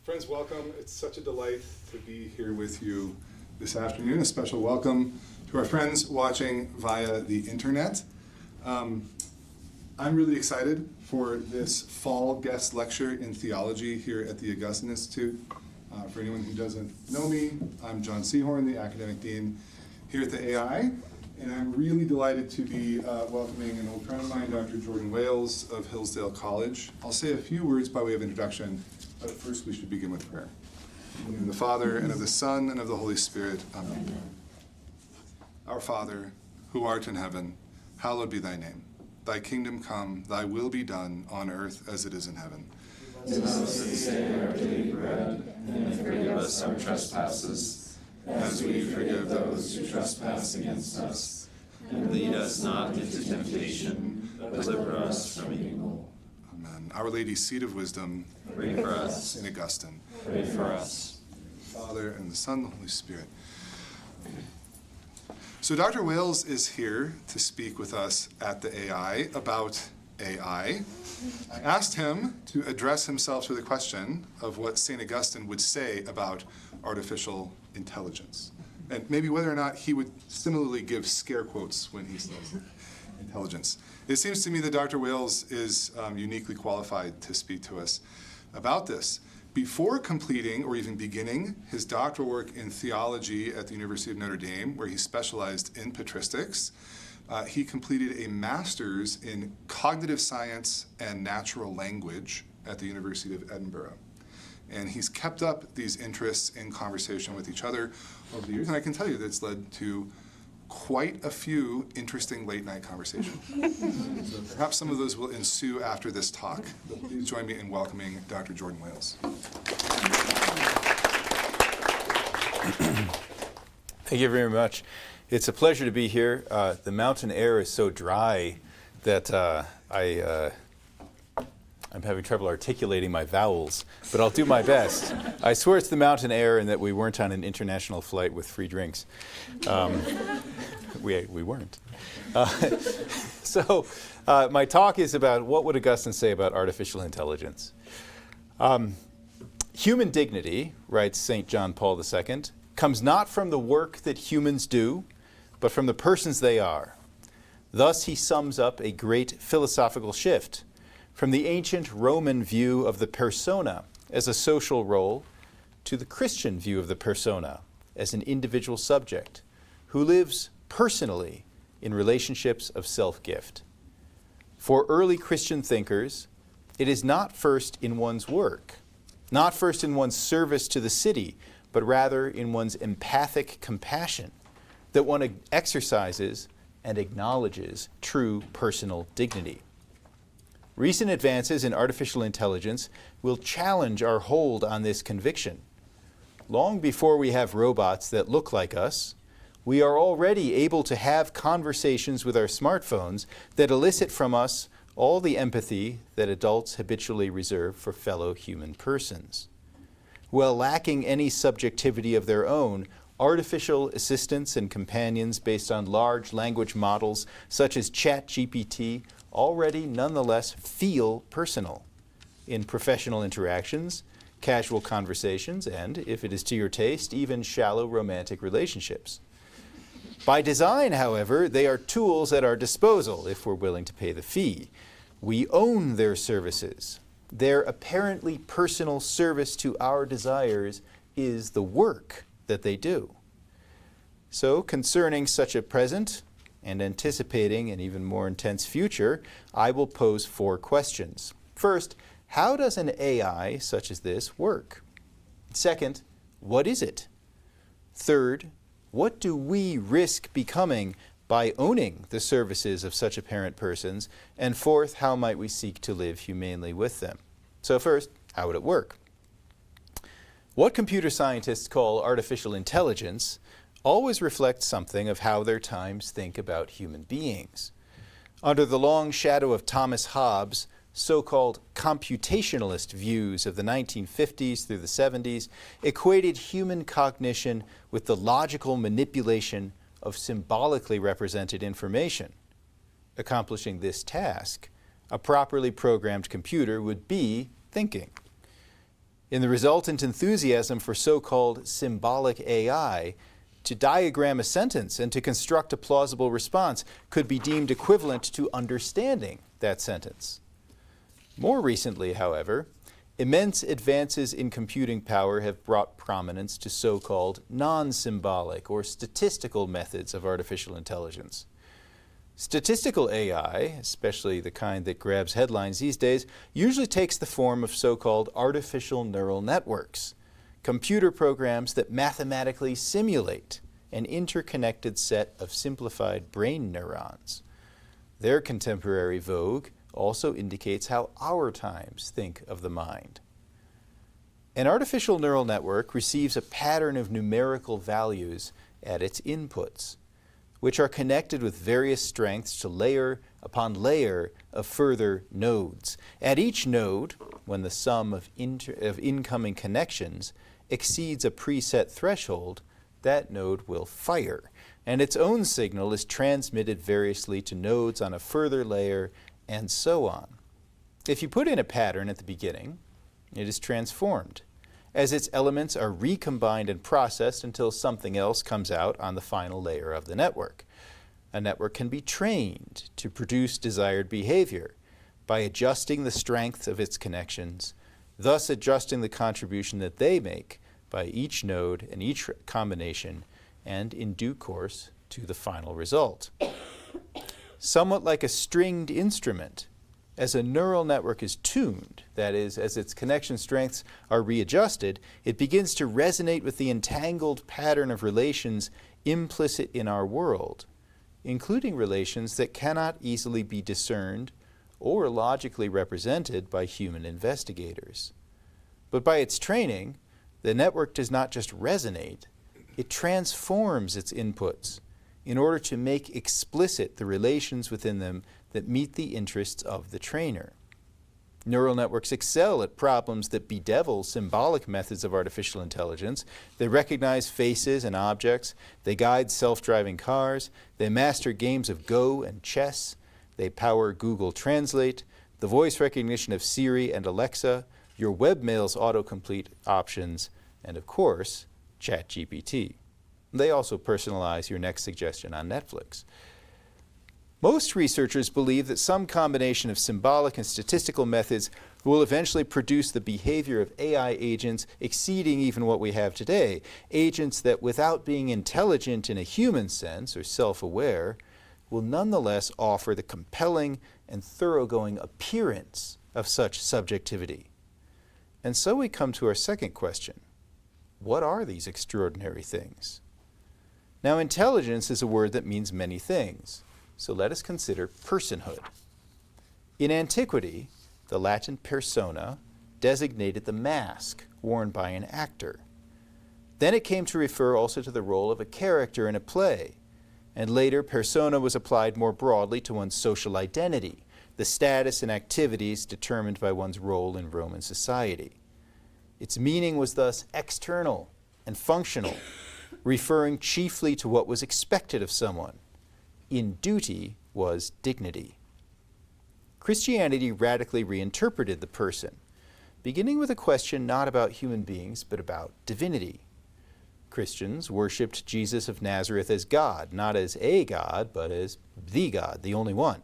Friends, welcome. It's such a delight to be here with you this afternoon. A special welcome to our friends watching via the internet. I'm really excited for this fall guest lecture in theology here at the Augustine Institute. For anyone who doesn't know me, I'm John Seahorn, the academic dean here at the AI, and I'm really delighted to be welcoming an old friend of mine, Dr. Jordan Wales of Hillsdale College. I'll say a few words by way of introduction, but first we should begin with prayer. In the name of the Father, and of the Son, and of the Holy Spirit. Amen. Our Father, who art in heaven, hallowed be thy name. Thy kingdom come, thy will be done, on earth as it is in heaven. Give us this day our daily bread, and forgive us our trespasses, as we forgive those who trespass against us. And lead us not into temptation, but deliver us from evil. Amen. Our Lady, seat of wisdom, pray for us. St. Augustine, pray for us. Father, and the Son, and the Holy Spirit. So Dr. Wales is here to speak with us at the AI about AI. I asked him to address himself to the question of what St. Augustine would say about artificial intelligence, and maybe whether or not he would similarly give scare quotes when he says intelligence. It seems to me that Dr. Wales is uniquely qualified to speak to us about this. Before completing or even beginning his doctoral work in theology at the University of Notre Dame, where he specialized in patristics, he completed a master's in cognitive science and natural language at the University of Edinburgh. And he's kept up these interests in conversation with each other over the years, and I can tell you that it's led to quite a few interesting late-night conversations. So perhaps some of those will ensue after this talk. But please join me in welcoming Dr. Jordan Wales. Thank you very much. It's a pleasure to be here. The mountain air is so dry that I'm having trouble articulating my vowels, but I'll do my best. I swear it's the mountain air and that we weren't on an international flight with free drinks. We weren't. So my talk is about what would Augustine say about artificial intelligence. Human dignity, writes St. John Paul II, comes not from the work that humans do, but from the persons they are. Thus he sums up a great philosophical shift from the ancient Roman view of the persona as a social role to the Christian view of the persona as an individual subject who lives personally in relationships of self-gift. For early Christian thinkers, it is not first in one's work, not first in one's service to the city, but rather in one's empathic compassion that one exercises and acknowledges true personal dignity. Recent advances in artificial intelligence will challenge our hold on this conviction. Long before we have robots that look like us, we are already able to have conversations with our smartphones that elicit from us all the empathy that adults habitually reserve for fellow human persons. While lacking any subjectivity of their own, artificial assistants and companions based on large language models such as ChatGPT already nonetheless feel personal in professional interactions, casual conversations, and, if it is to your taste, even shallow romantic relationships. By design, however, they are tools at our disposal if we're willing to pay the fee. We own their services. Their apparently personal service to our desires is the work that they do. So, concerning such a present and anticipating an even more intense future, I will pose 4 questions. First, how does an AI such as this work? Second, what is it? Third, what do we risk becoming by owning the services of such apparent persons? And fourth, how might we seek to live humanely with them? So first, how would it work? What computer scientists call artificial intelligence always reflects something of how their times think about human beings. Under the long shadow of Thomas Hobbes' so-called computationalist views of the 1950s through the 70s equated human cognition with the logical manipulation of symbolically represented information. Accomplishing this task, a properly programmed computer would be thinking. In the resultant enthusiasm for so-called symbolic AI, to diagram a sentence and to construct a plausible response could be deemed equivalent to understanding that sentence. More recently, however, immense advances in computing power have brought prominence to so-called non-symbolic or statistical methods of artificial intelligence. Statistical AI, especially the kind that grabs headlines these days, usually takes the form of so-called artificial neural networks, computer programs that mathematically simulate an interconnected set of simplified brain neurons. Their contemporary vogue also indicates how our times think of the mind. An artificial neural network receives a pattern of numerical values at its inputs, which are connected with various strengths to layer upon layer of further nodes. At each node, when the sum of incoming connections exceeds a preset threshold, that node will fire, and its own signal is transmitted variously to nodes on a further layer, and so on. If you put in a pattern at the beginning, it is transformed, as its elements are recombined and processed until something else comes out on the final layer of the network. A network can be trained to produce desired behavior by adjusting the strength of its connections, thus adjusting the contribution that they make by each node and each combination, and in due course to the final result. Somewhat like a stringed instrument, as a neural network is tuned, that is, as its connection strengths are readjusted, it begins to resonate with the entangled pattern of relations implicit in our world, including relations that cannot easily be discerned or logically represented by human investigators. But by its training, the network does not just resonate, it transforms its inputs in order to make explicit the relations within them that meet the interests of the trainer. Neural networks excel at problems that bedevil symbolic methods of artificial intelligence. They recognize faces and objects. They guide self-driving cars. They master games of Go and chess. They power Google Translate, the voice recognition of Siri and Alexa, your webmail's autocomplete options, and of course, ChatGPT. They also personalize your next suggestion on Netflix. Most researchers believe that some combination of symbolic and statistical methods will eventually produce the behavior of AI agents exceeding even what we have today, agents that, without being intelligent in a human sense or self-aware, will nonetheless offer the compelling and thoroughgoing appearance of such subjectivity. And so we come to our second question. What are these extraordinary things? Now, intelligence is a word that means many things, so let us consider personhood. In antiquity, the Latin persona designated the mask worn by an actor. Then it came to refer also to the role of a character in a play, and later persona was applied more broadly to one's social identity, the status and activities determined by one's role in Roman society. Its meaning was thus external and functional, referring chiefly to what was expected of someone. In duty was dignity. Christianity radically reinterpreted the person, beginning with a question not about human beings, but about divinity. Christians worshipped Jesus of Nazareth as God, not as a God, but as the God, the only one.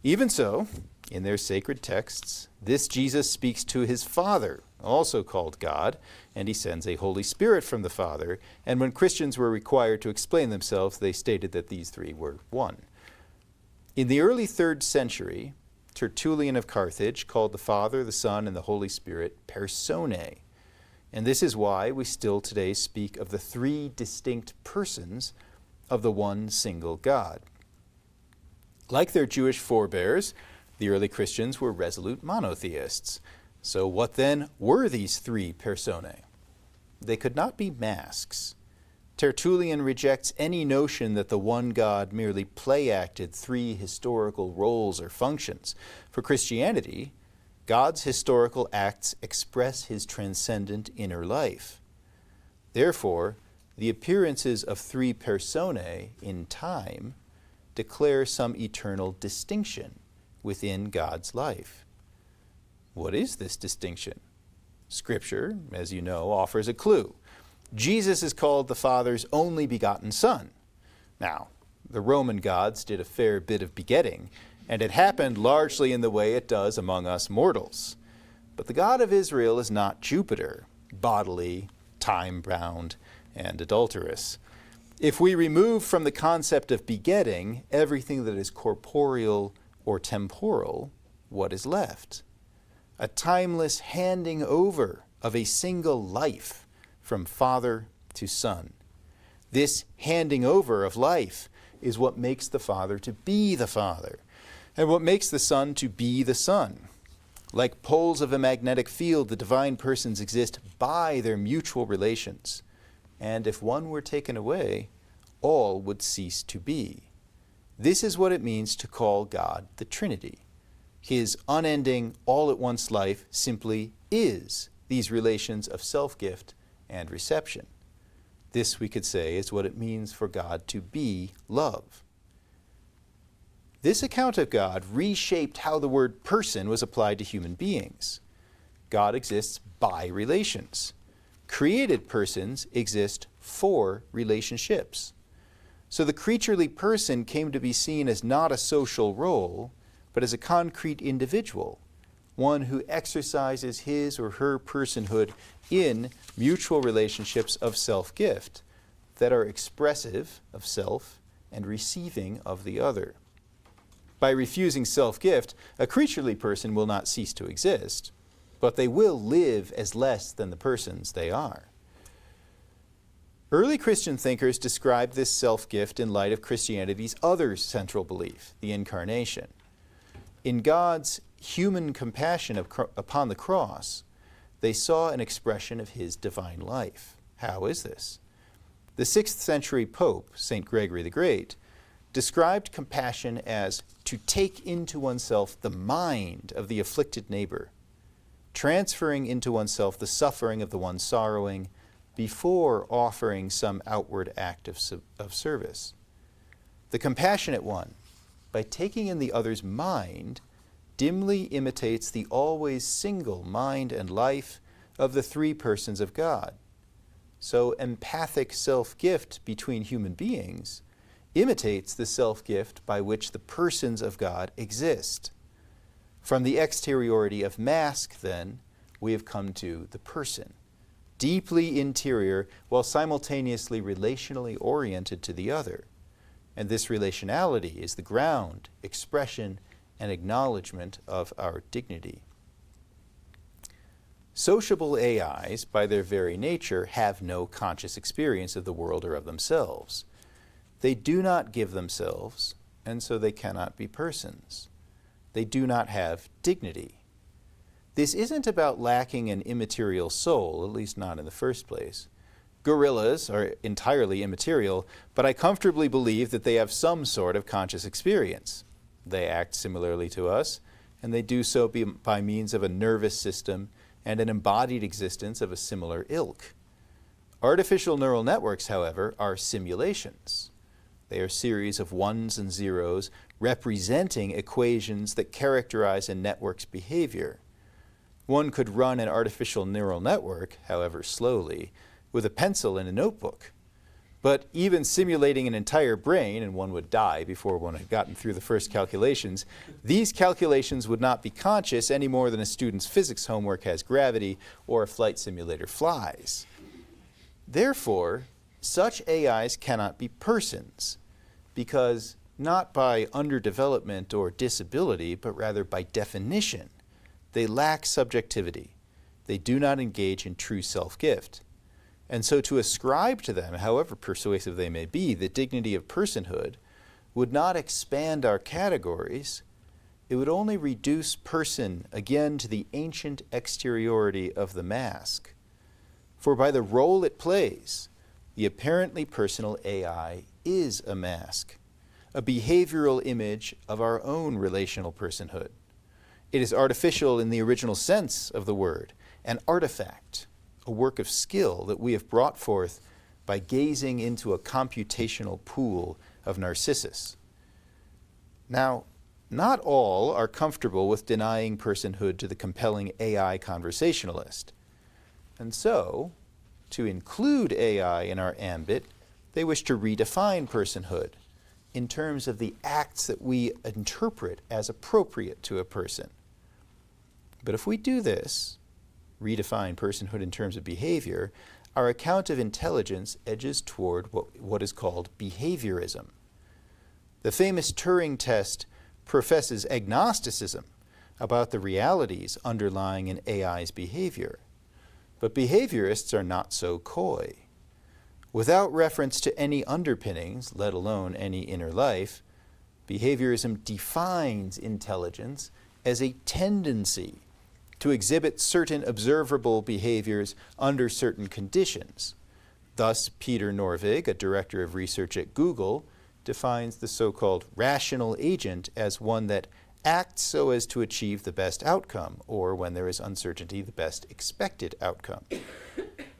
Even so, in their sacred texts, this Jesus speaks to his Father, also called God, and he sends a Holy Spirit from the Father, and when Christians were required to explain themselves, they stated that these three were one. In the early 3rd century, Tertullian of Carthage called the Father, the Son, and the Holy Spirit personae, and this is why we still today speak of the three distinct persons of the one single God. Like their Jewish forebears, the early Christians were resolute monotheists. So what then were these three personae? They could not be masks. Tertullian rejects any notion that the one God merely play-acted three historical roles or functions. For Christianity, God's historical acts express his transcendent inner life. Therefore, the appearances of three personae in time declare some eternal distinction within God's life. What is this distinction? Scripture, as you know, offers a clue. Jesus is called the Father's only begotten Son. Now, the Roman gods did a fair bit of begetting, and it happened largely in the way it does among us mortals. But the God of Israel is not Jupiter, bodily, time-bound, and adulterous. If we remove from the concept of begetting everything that is corporeal or temporal, what is left? A timeless handing over of a single life from Father to Son. This handing over of life is what makes the Father to be the Father, and what makes the Son to be the Son. Like poles of a magnetic field, the divine persons exist by their mutual relations, and if one were taken away, all would cease to be. This is what it means to call God the Trinity. His unending, all-at-once life simply is these relations of self-gift and reception. This, we could say, is what it means for God to be love. This account of God reshaped how the word person was applied to human beings. God exists by relations. Created persons exist for relationships. So the creaturely person came to be seen as not a social role, but as a concrete individual, one who exercises his or her personhood in mutual relationships of self-gift that are expressive of self and receiving of the other. By refusing self-gift, a creaturely person will not cease to exist, but they will live as less than the persons they are. Early Christian thinkers described this self-gift in light of Christianity's other central belief, the Incarnation. In God's human compassion upon the cross, they saw an expression of his divine life. How is this? The 6th century Pope, St. Gregory the Great, described compassion as to take into oneself the mind of the afflicted neighbor, transferring into oneself the suffering of the one sorrowing before offering some outward act of service. The compassionate one, by taking in the other's mind, dimly imitates the always single mind and life of the three persons of God. So empathic self-gift between human beings imitates the self-gift by which the persons of God exist. From the exteriority of mask, then, we have come to the person, deeply interior while simultaneously relationally oriented to the other. And this relationality is the ground, expression, and acknowledgement of our dignity. Sociable AIs, by their very nature, have no conscious experience of the world or of themselves. They do not give themselves, and so they cannot be persons. They do not have dignity. This isn't about lacking an immaterial soul, at least not in the first place. Gorillas are entirely immaterial, but I comfortably believe that they have some sort of conscious experience. They act similarly to us, and they do so by means of a nervous system and an embodied existence of a similar ilk. Artificial neural networks, however, are simulations. They are a series of ones and zeros representing equations that characterize a network's behavior. One could run an artificial neural network, however slowly, with a pencil and a notebook. But even simulating an entire brain, and one would die before one had gotten through the first calculations, these calculations would not be conscious any more than a student's physics homework has gravity or a flight simulator flies. Therefore, such AIs cannot be persons, because not by underdevelopment or disability, but rather by definition, they lack subjectivity. They do not engage in true self-gift. And so to ascribe to them, however persuasive they may be, the dignity of personhood would not expand our categories. It would only reduce person again to the ancient exteriority of the mask. For by the role it plays, the apparently personal AI is a mask, a behavioral image of our own relational personhood. It is artificial in the original sense of the word, an artifact, a work of skill that we have brought forth by gazing into a computational pool of Narcissus. Now, not all are comfortable with denying personhood to the compelling AI conversationalist. And so, to include AI in our ambit, they wish to redefine personhood in terms of the acts that we interpret as appropriate to a person. But if we do this, redefine personhood in terms of behavior, our account of intelligence edges toward what is called behaviorism. The famous Turing test professes agnosticism about the realities underlying an AI's behavior. But behaviorists are not so coy. Without reference to any underpinnings, let alone any inner life, behaviorism defines intelligence as a tendency to exhibit certain observable behaviors under certain conditions. Thus, Peter Norvig, a director of research at Google, defines the so-called rational agent as one that acts so as to achieve the best outcome, or when there is uncertainty, the best expected outcome.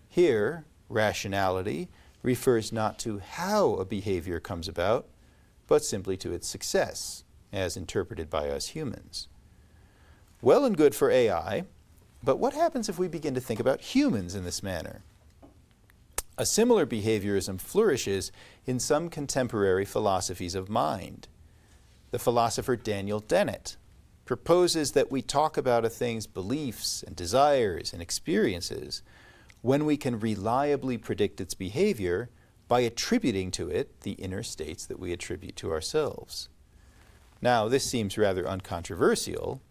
Here, rationality refers not to how a behavior comes about, but simply to its success, as interpreted by us humans. Well and good for AI, but what happens if we begin to think about humans in this manner? A similar behaviorism flourishes in some contemporary philosophies of mind. The philosopher Daniel Dennett proposes that we talk about a thing's beliefs and desires and experiences when we can reliably predict its behavior by attributing to it the inner states that we attribute to ourselves. Now, this seems rather uncontroversial.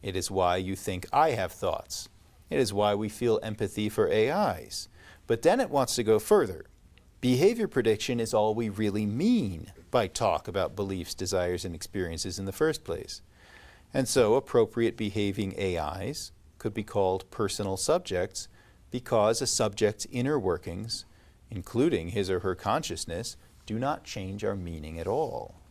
It is why you think I have thoughts. It is why we feel empathy for AIs. But Dennett wants to go further. Behavior prediction is all we really mean by talk about beliefs, desires, and experiences in the first place. And so appropriate behaving AIs could be called personal subjects because a subject's inner workings, including his or her consciousness, do not change our meaning at all.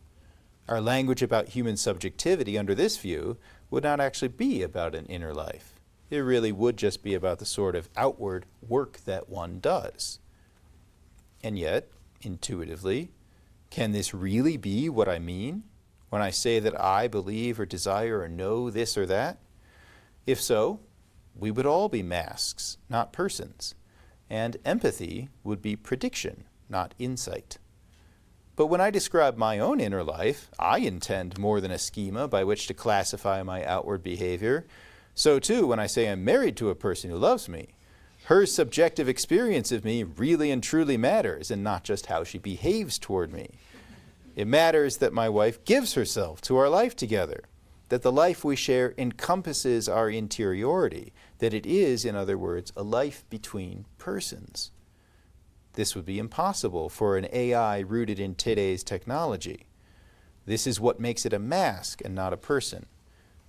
Our language about human subjectivity under this view would not actually be about an inner life. It really would just be about the sort of outward work that one does. And yet, intuitively, can this really be what I mean when I say that I believe or desire or know this or that? If so, we would all be masks, not persons, and empathy would be prediction, not insight. But when I describe my own inner life, I intend more than a schema by which to classify my outward behavior. So too, when I say I'm married to a person who loves me, her subjective experience of me really and truly matters, and not just how she behaves toward me. It matters that my wife gives herself to our life together, that the life we share encompasses our interiority, that it is, in other words, a life between persons. This would be impossible for an AI rooted in today's technology. This is what makes it a mask and not a person,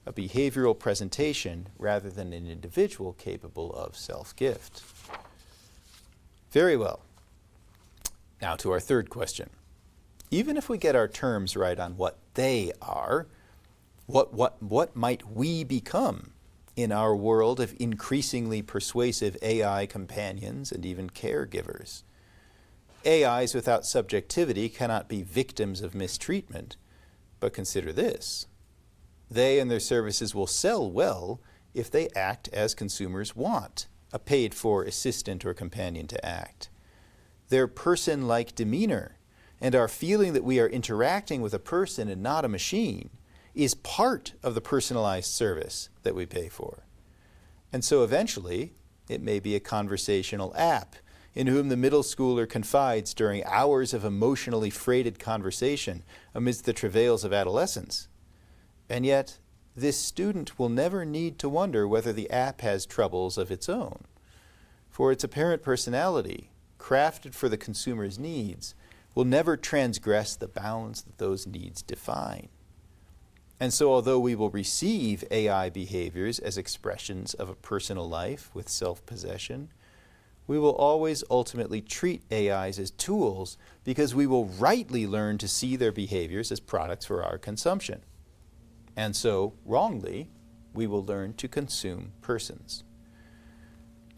a behavioral presentation rather than an individual capable of self-gift. Very well. Now to our third question. Even if we get our terms right on what they are, what might we become in our world of increasingly persuasive AI companions and even caregivers? AIs without subjectivity cannot be victims of mistreatment, but consider this. They and their services will sell well if they act as consumers want a paid-for assistant or companion to act. Their person-like demeanor and our feeling that we are interacting with a person and not a machine is part of the personalized service that we pay for. And so eventually, it may be a conversational app in whom the middle schooler confides during hours of emotionally freighted conversation amidst the travails of adolescence. And yet, this student will never need to wonder whether the app has troubles of its own, for its apparent personality, crafted for the consumer's needs, will never transgress the bounds that those needs define. And so although we will receive AI behaviors as expressions of a personal life with self-possession, we will always ultimately treat AIs as tools because we will rightly learn to see their behaviors as products for our consumption. And so, wrongly, we will learn to consume persons.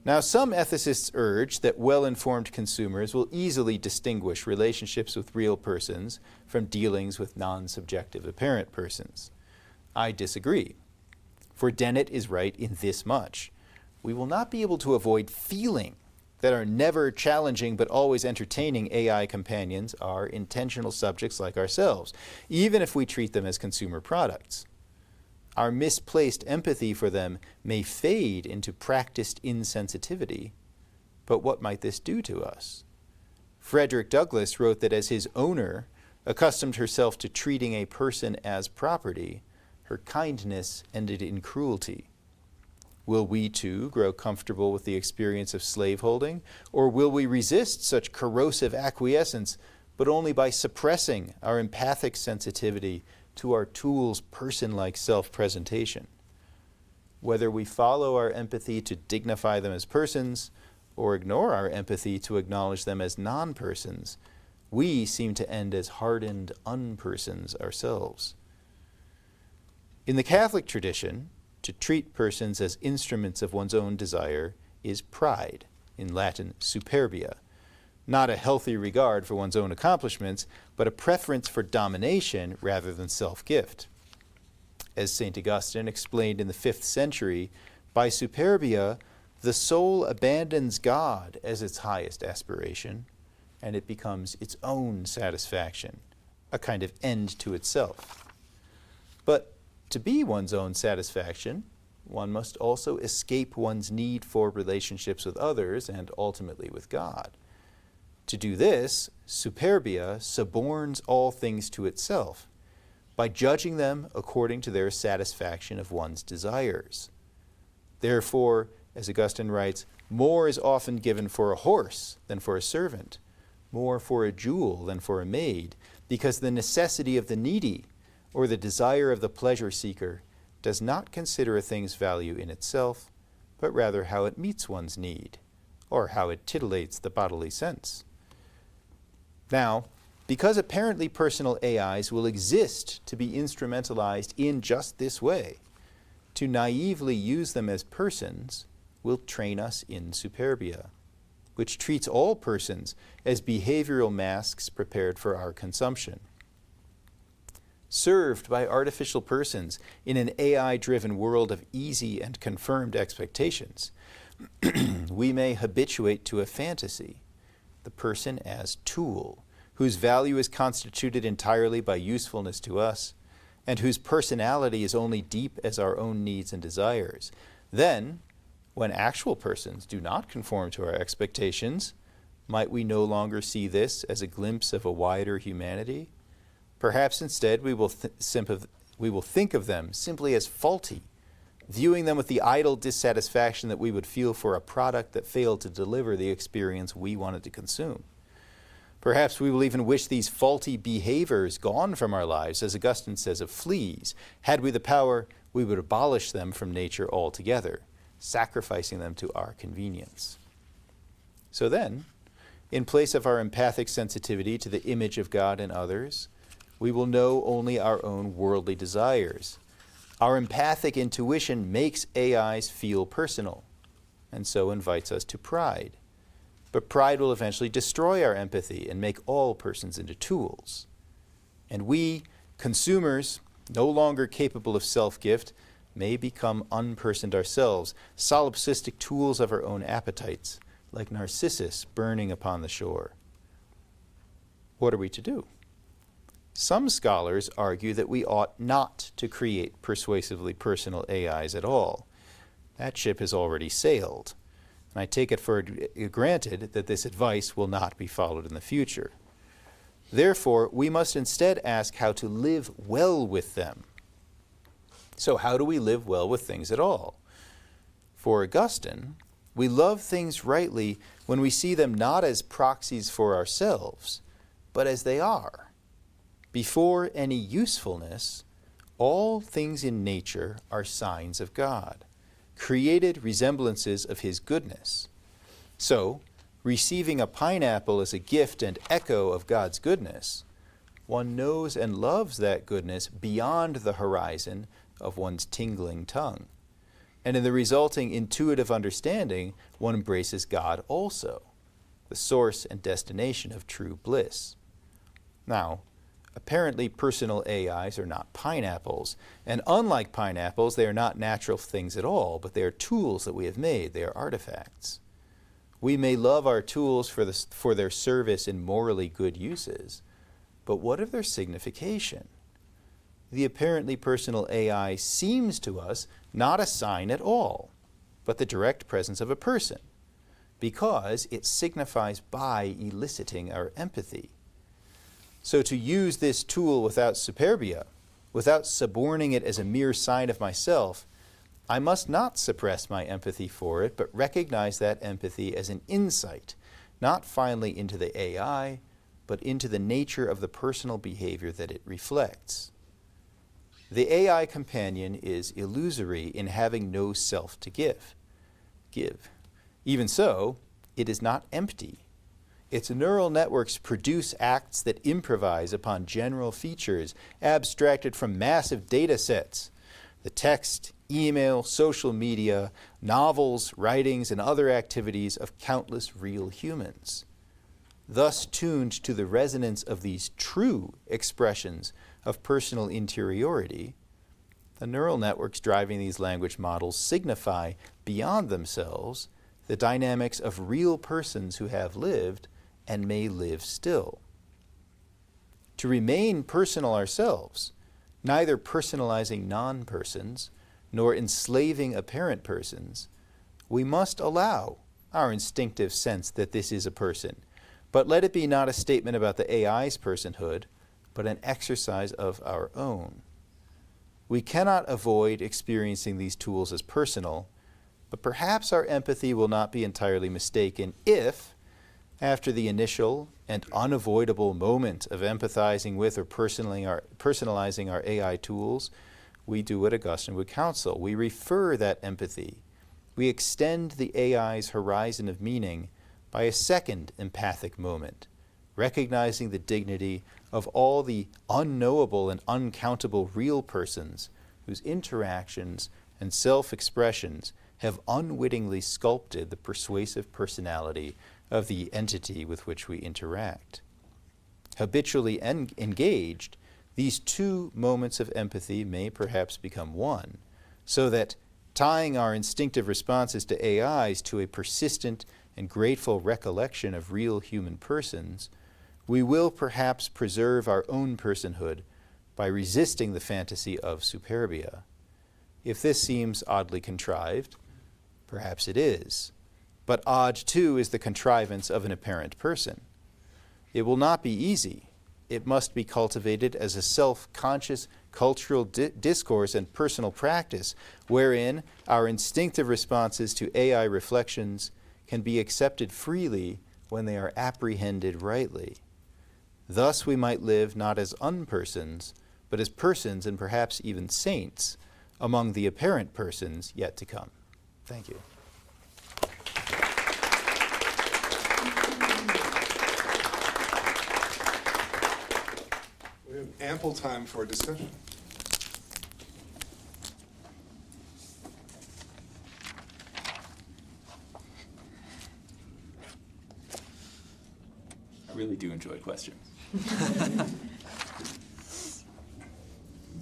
Now, some ethicists urge that well-informed consumers will easily distinguish relationships with real persons from dealings with non-subjective apparent persons. I disagree, for Dennett is right in this much. we will not be able to avoid feeling that our never challenging but always entertaining AI companions are intentional subjects like ourselves, even if we treat them as consumer products. Our misplaced empathy for them may fade into practiced insensitivity, but what might this do to us? Frederick Douglass wrote that as his owner accustomed herself to treating a person as property, her kindness ended in cruelty. Will we too grow comfortable with the experience of slaveholding, or will we resist such corrosive acquiescence, but only by suppressing our empathic sensitivity to our tool's person-like self-presentation? Whether we follow our empathy to dignify them as persons, or ignore our empathy to acknowledge them as non-persons, we seem to end as hardened unpersons ourselves. In the Catholic tradition, to treat persons as instruments of one's own desire is pride, in Latin superbia, not a healthy regard for one's own accomplishments, but a preference for domination rather than self-gift. As St. Augustine explained in the 5th century, by superbia, the soul abandons God as its highest aspiration, and it becomes its own satisfaction, a kind of end to itself. But to be one's own satisfaction, one must also escape one's need for relationships with others and ultimately with God. To do this, superbia suborns all things to itself by judging them according to their satisfaction of one's desires. Therefore, as Augustine writes, more is often given for a horse than for a servant, more for a jewel than for a maid, because the necessity of the needy or the desire of the pleasure seeker does not consider a thing's value in itself, but rather how it meets one's need, or how it titillates the bodily sense. Now, because apparently personal AIs will exist to be instrumentalized in just this way, to naively use them as persons will train us in superbia, which treats all persons as behavioral masks prepared for our consumption. Served by artificial persons in an AI-driven world of easy and confirmed expectations, we may habituate to a fantasy, the person as tool, whose value is constituted entirely by usefulness to us, and whose personality is only deep as our own needs and desires. Then, when actual persons do not conform to our expectations, might we no longer see this as a glimpse of a wider humanity? Perhaps instead we will think of them simply as faulty, viewing them with the idle dissatisfaction that we would feel for a product that failed to deliver the experience we wanted to consume. Perhaps we will even wish these faulty behaviors gone from our lives, as Augustine says of fleas. Had we the power, we would abolish them from nature altogether, sacrificing them to our convenience. So then, in place of our empathic sensitivity to the image of God in others, we will know only our own worldly desires. Our empathic intuition makes AIs feel personal, and so invites us to pride. But pride will eventually destroy our empathy and make all persons into tools. And we, consumers, no longer capable of self-gift, may become unpersoned ourselves, solipsistic tools of our own appetites, like Narcissus burning upon the shore. What are we to do? Some scholars argue that we ought not to create persuasively personal AIs at all. That ship has already sailed, and I take it for granted that this advice will not be followed in the future. Therefore, we must instead ask how to live well with them. So how do we live well with things at all? For Augustine, we love things rightly when we see them not as proxies for ourselves, but as they are. Before any usefulness, all things in nature are signs of God, created resemblances of his goodness. So, receiving a pineapple as a gift and echo of God's goodness, one knows and loves that goodness beyond the horizon of one's tingling tongue. And in the resulting intuitive understanding, one embraces God also, the source and destination of true bliss. Now, Apparently personal AIs are not pineapples, and unlike pineapples, they are not natural things at all, but they are tools that we have made. They are artifacts. We may love our tools for their service in morally good uses, but what of their signification? The apparently personal AI seems to us not a sign at all, but the direct presence of a person, because it signifies by eliciting our empathy. So to use this tool without superbia, without suborning it as a mere sign of myself, I must not suppress my empathy for it, but recognize that empathy as an insight, not finally into the AI, but into the nature of the personal behavior that it reflects. The AI companion is illusory in having no self to give. Even so, it is not empty. Its neural networks produce acts that improvise upon general features abstracted from massive data sets. The text, email, social media, novels, writings, and other activities of countless real humans. Thus tuned to the resonance of these true expressions of personal interiority, the neural networks driving these language models signify beyond themselves the dynamics of real persons who have lived and may live still. To remain personal ourselves, neither personalizing non-persons nor enslaving apparent persons, we must allow our instinctive sense that this is a person, but let it be not a statement about the AI's personhood, but an exercise of our own. We cannot avoid experiencing these tools as personal, but perhaps our empathy will not be entirely mistaken if, after the initial and unavoidable moment of empathizing with or personalizing our AI tools, we do what Augustine would counsel. We refer that empathy. We extend the AI's horizon of meaning by a second empathic moment, recognizing the dignity of all the unknowable and uncountable real persons whose interactions and self-expressions have unwittingly sculpted the persuasive personality of the entity with which we interact. Habitually engaged, these two moments of empathy may perhaps become one, so that tying our instinctive responses to AIs to a persistent and grateful recollection of real human persons, we will perhaps preserve our own personhood by resisting the fantasy of superbia. If this seems oddly contrived, perhaps it is. But odd, too, is the contrivance of an apparent person. It will not be easy. It must be cultivated as a self-conscious cultural discourse and personal practice, wherein our instinctive responses to AI reflections can be accepted freely when they are apprehended rightly. Thus we might live not as unpersons, but as persons and perhaps even saints among the apparent persons yet to come. Thank you. We have ample time for discussion. I really do enjoy questions.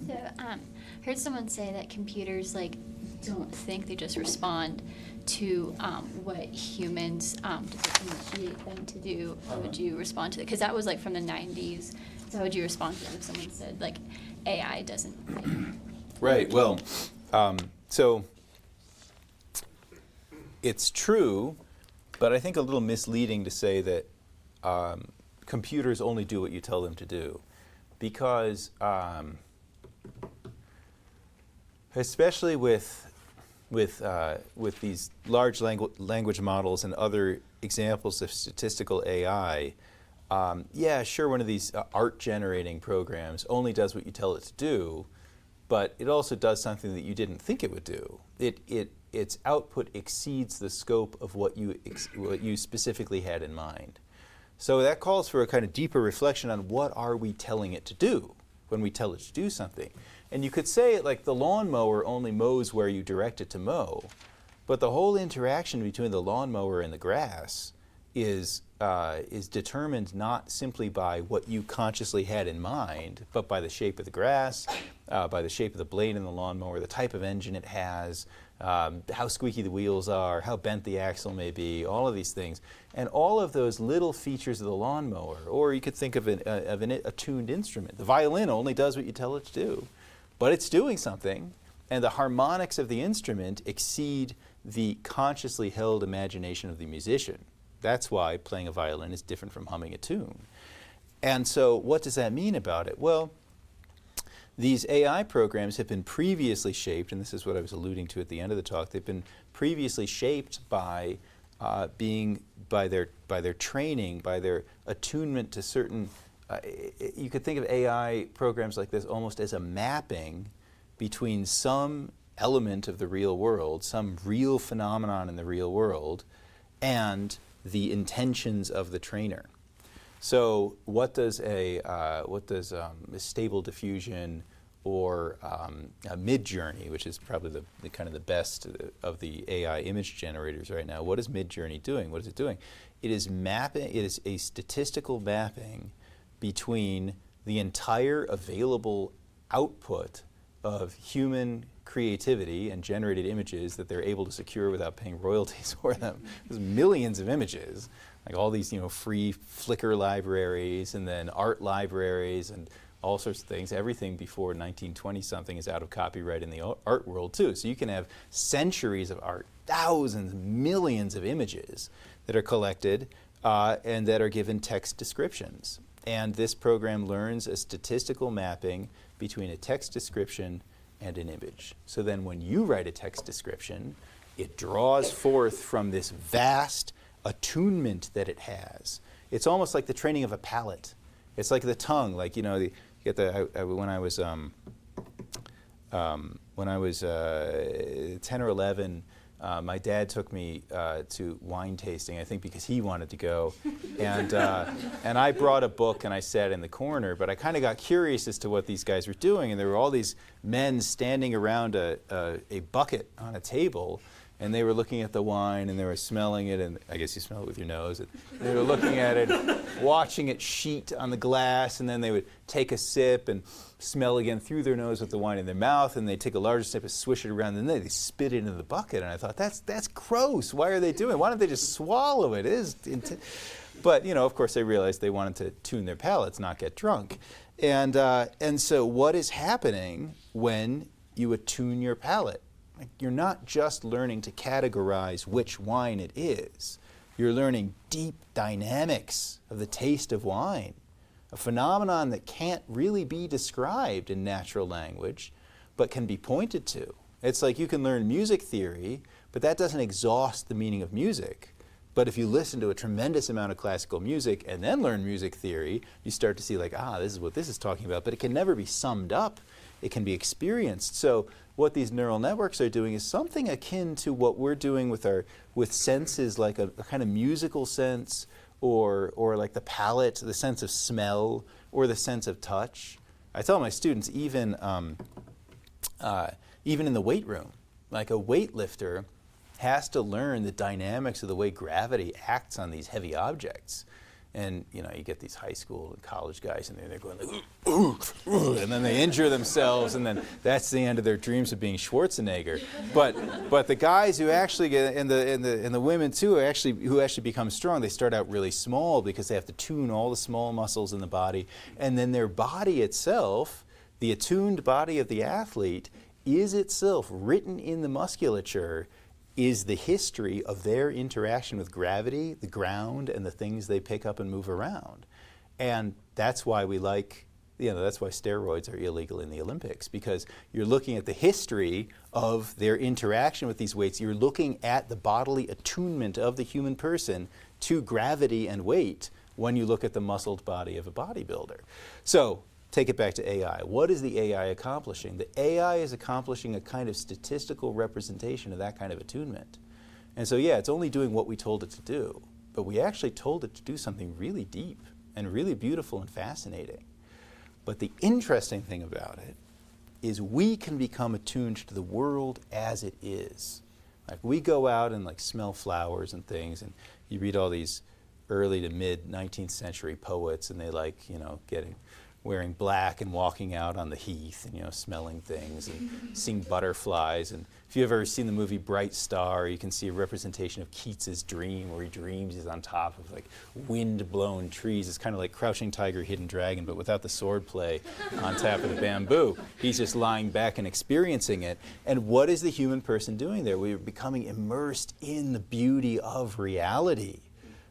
So, heard someone say that computers don't think, they just respond to what humans initiate them to do. How would you respond to it? Because that was from the 90s. So how would you respond to it if someone said AI doesn't? Right. Well, so it's true, but I think a little misleading to say that computers only do what you tell them to do, because especially with these large language models and other examples of statistical AI, yeah, sure, one of these art generating programs only does what you tell it to do, but it also does something that you didn't think it would do. Its output exceeds the scope of what you specifically had in mind. So that calls for a kind of deeper reflection on what are we telling it to do when we tell it to do something. And you could say it like the lawnmower only mows where you direct it to mow, but the whole interaction between the lawnmower and the grass is determined not simply by what you consciously had in mind, but by the shape of the grass, by the shape of the blade in the lawnmower, the type of engine it has, how squeaky the wheels are, how bent the axle may be, all of these things. And all of those little features of the lawnmower, or you could think of a tuned instrument. The violin only does what you tell it to do, but it's doing something, and the harmonics of the instrument exceed the consciously held imagination of the musician. That's why playing a violin is different from humming a tune. And so what does that mean about it? Well, these AI programs have been previously shaped, and this is what I was alluding to at the end of the talk, they've been previously shaped by their training, by their attunement to certain, you could think of AI programs like this almost as a mapping between some element of the real world, some real phenomenon in the real world, and the intentions of the trainer. So what does a stable diffusion or a Midjourney, which is probably the kind of the best of the AI image generators right now, what is Midjourney doing? What is it doing? It is mapping. It is a statistical mapping between the entire available output of human creativity and generated images that they're able to secure without paying royalties for them. There's millions of images, like all these, free Flickr libraries and then art libraries and all sorts of things. Everything before 1920-something is out of copyright in the art world too. So you can have centuries of art, thousands, millions of images that are collected and that are given text descriptions. And this program learns a statistical mapping between a text description and an image. So then when you write a text description, it draws forth from this vast attunement that it has. It's almost like the training of a palate. It's like the tongue, like, you get when I was 10 or 11, my dad took me to wine tasting, I think because he wanted to go. And I brought a book and I sat in the corner, but I kind of got curious as to what these guys were doing. And there were all these men standing around a bucket on a table, and they were looking at the wine and they were smelling it, and I guess you smell it with your nose. And they were looking at it, watching it sheet on the glass, and then they would take a sip and smell again through their nose with the wine in their mouth, and they'd take a larger sip and swish it around, and then they spit it into the bucket. And I thought, that's gross. Why are they doing it? Why don't they just swallow it? It is But, of course, they realized they wanted to tune their palates, not get drunk. And so what is happening when you attune your palate? You're not just learning to categorize which wine it is. You're learning deep dynamics of the taste of wine, a phenomenon that can't really be described in natural language, but can be pointed to. It's like you can learn music theory, but that doesn't exhaust the meaning of music. But if you listen to a tremendous amount of classical music and then learn music theory, you start to see this is what this is talking about, but it can never be summed up. It can be experienced. So what these neural networks are doing is something akin to what we're doing with senses, like a kind of musical sense, or like the palate, the sense of smell, or the sense of touch. I tell my students, even in the weight room, like a weightlifter has to learn the dynamics of the way gravity acts on these heavy objects. And you get these high school and college guys, and they're going like, ooh, ooh, and then they injure themselves, and then that's the end of their dreams of being Schwarzenegger. But the guys who actually get, and the women too, who actually become strong, they start out really small because they have to tune all the small muscles in the body, and then their body itself, the attuned body of the athlete, is itself written in the musculature, is the history of their interaction with gravity, the ground, and the things they pick up and move around. And that's why that's why steroids are illegal in the Olympics, because you're looking at the history of their interaction with these weights. You're looking at the bodily attunement of the human person to gravity and weight when you look at the muscled body of a bodybuilder. So, take it back to AI. What is the AI accomplishing? The AI is accomplishing a kind of statistical representation of that kind of attunement. And so, it's only doing what we told it to do. But we actually told it to do something really deep and really beautiful and fascinating. But the interesting thing about it is we can become attuned to the world as it is. Like we go out and smell flowers and things, and you read all these early to mid 19th century poets, and they like, wearing black and walking out on the heath and, smelling things and seeing butterflies. And if you've ever seen the movie Bright Star, you can see a representation of Keats's dream where he dreams he's on top of like wind-blown trees. It's kind of like Crouching Tiger, Hidden Dragon, but without the sword play on top of the bamboo. He's just lying back and experiencing it. And what is the human person doing there? We're becoming immersed in the beauty of reality.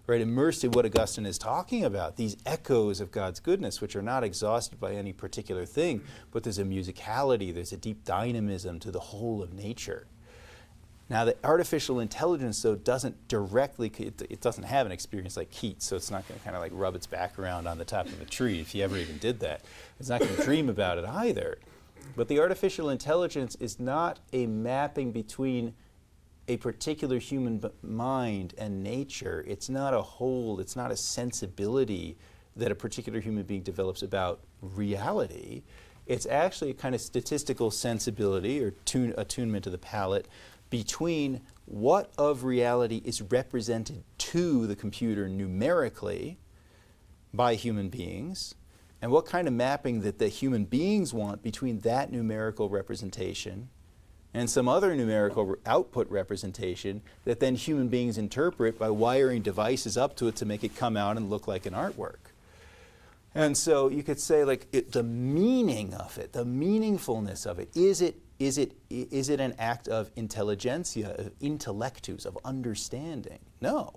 Right, immersed in what Augustine is talking about, these echoes of God's goodness, which are not exhausted by any particular thing, but there's a musicality, there's a deep dynamism to the whole of nature. Now, the artificial intelligence, though, doesn't directly, it doesn't have an experience like Keats, so it's not going to kind of like rub its back around on the top of a tree, if he ever even did that. It's not going to dream about it either. But the artificial intelligence is not a mapping between a particular human mind and nature. It's not a whole, it's not a sensibility that a particular human being develops about reality. It's actually a kind of statistical sensibility or attunement to the palate between what of reality is represented to the computer numerically by human beings and what kind of mapping that the human beings want between that numerical representation and some other numerical output representation that then human beings interpret by wiring devices up to it to make it come out and look like an artwork. And so you could say, like, the meaning of it, the meaningfulness of it, is it an act of intelligentsia, of intellectus, of understanding? No.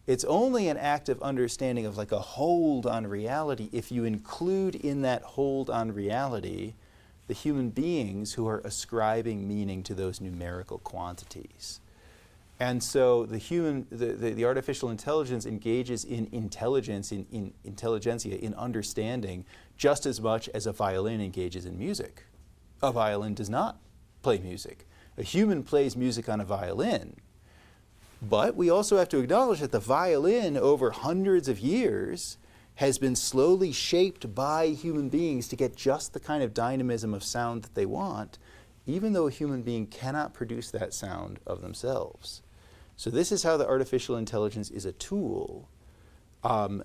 It's only an act of understanding of like a hold on reality if you include in that hold on reality the human beings who are ascribing meaning to those numerical quantities. And so the artificial intelligence engages in intelligence, in intelligentsia, in understanding, just as much as a violin engages in music. A violin does not play music. A human plays music on a violin. But we also have to acknowledge that the violin, over hundreds of years, has been slowly shaped by human beings to get just the kind of dynamism of sound that they want, even though a human being cannot produce that sound of themselves. So this is how the artificial intelligence is a tool, and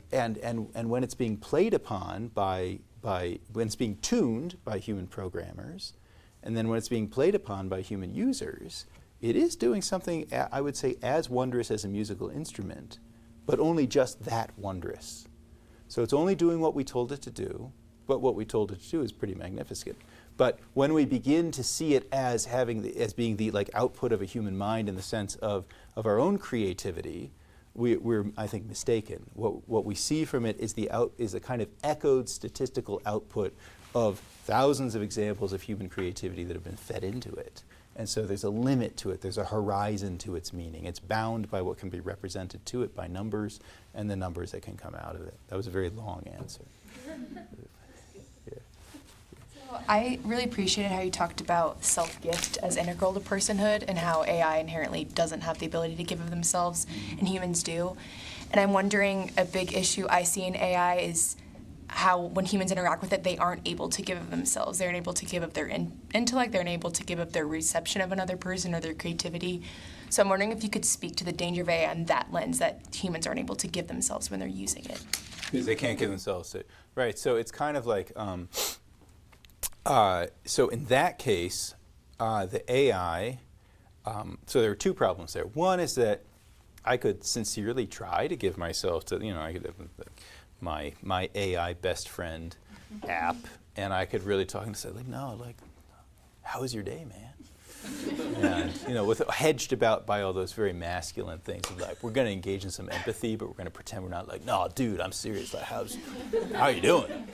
when it's being played upon when it's being tuned by human programmers, and then when it's being played upon by human users, it is doing something, I would say, as wondrous as a musical instrument, but only just that wondrous. So it's only doing what we told it to do, but what we told it to do is pretty magnificent. But when we begin to see it as being the like output of a human mind in the sense of our own creativity, we're I think mistaken. What we see from it is a kind of echoed statistical output of thousands of examples of human creativity that have been fed into it. And so there's a limit to it, there's a horizon to its meaning. It's bound by what can be represented to it by numbers and the numbers that can come out of it. That was a very long answer. I really appreciated how you talked about self-gift as integral to personhood and how AI inherently doesn't have the ability to give of themselves and humans do. And I'm wondering, a big issue I see in AI is how when humans interact with it, they aren't able to give of themselves. They aren't able to give of their intellect. They aren't able to give of their reception of another person or their creativity. So I'm wondering if you could speak to the danger of AI in that lens, that humans aren't able to give themselves when they're using it. Because they can't give themselves it. Right, so it's kind of like, so in that case, the AI, so there are two problems there. One is that I could sincerely try to give myself to, I could have my AI best friend app, and I could really talk and say, like, no, like, how was your day, man? And, with hedged about by all those very masculine things, like, we're going to engage in some empathy, but we're going to pretend we're not like, no, dude, I'm serious. Like, how you doing?